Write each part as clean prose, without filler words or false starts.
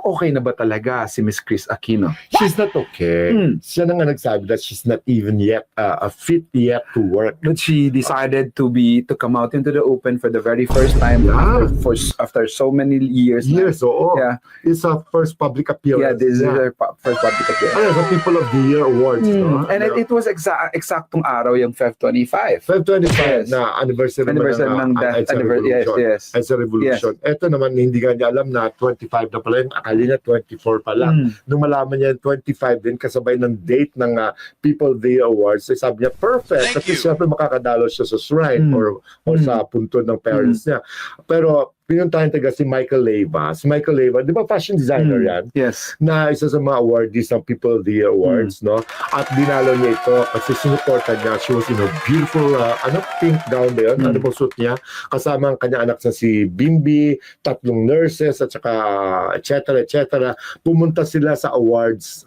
okay na ba talaga si Miss Chris Aquino? She's not okay. Siya na nga nagsabi that she's not even yet fit yet to work. But she decided to come out into the open for the very first time after so many years. Years, oo. Yeah. It's her first public appearance. Yeah, this is her first public appearance. Ano, sa People of the Year Awards. No? And it was eksaktong araw yung Feb 25. Feb 25 Yes. na anniversary ng death. Yes. EDSA Revolution. Ito naman, hindi nga niya alam na 25 na pala yun. Akala niya 24 pa lang. Nung malaman niya 25 din, kasabay ng date ng People of the Year Awards, sabi niya, perfect. Kasi siyempre makakadalo siya sa shrine or sa punto ng parents niya. Pero pinuntahan taga si Michael Leyva. Si Michael Leyva, di ba fashion designer yan? Yes. Na isa sa mga awardees ng People of the Year Awards, no? At dinalo niya ito kasi sinuporta niya. She was in a beautiful, pink gown ba yun? Ano po suit niya? Kasama ang kanya anak na si Bimbi, 3 nurses, at saka etc. Pumunta sila sa awards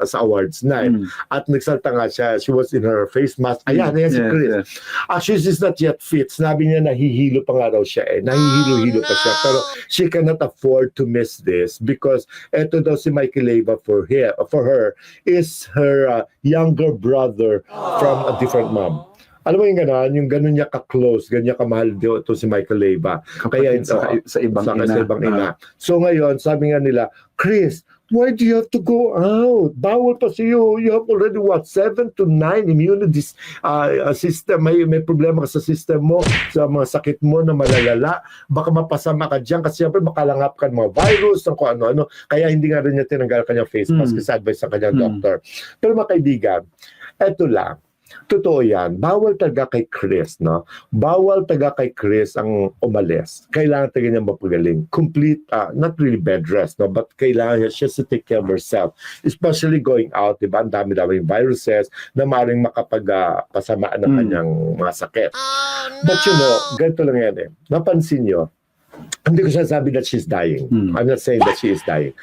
night. At nagsalta nga siya. She was in her face mask. Ayan si Chris. Yes. Actually, she's not yet fit. Sinabi niya nahihilo pa nga raw siya Nahihilo-hilo pa siya. Pero she cannot afford to miss this because eto daw si Michael Leyva for her is her younger brother from a different mom. Alam mo yung gano'n niya ka-close, ganyan kamahal ito si Michael Leyva. Kaya sa ibang ina. So ngayon, sabi nga nila, Chris, why do you have to go out? Bawal pa sa'yo. You have already 7 to 9 immunity system. May problema ka sa system mo, sa mga sakit mo na malalala. Baka mapasama ka dyan kasi siyempre makalanghap ka ng mga virus, ng kung ano-ano. Kaya hindi nga rin niya tinanggal kanyang face mask kasi advice sa kanyang doctor. Pero mga kaibigan, eto lang. Totoo yan. Bawal talaga kay Chris, no? Bawal talaga kay Chris ang umalis. Kailangan talaga niya mapagaling. Complete, not really bed rest, no? But kailangan siya to take care of herself. Especially going out, diba? Ang dami-daming viruses na maaaring makapagpasamaan ng kanyang mga sakit. But you know, ganito lang yan Napansin nyo, hindi ko sinasabi that she's dying. I'm not saying that she is dying.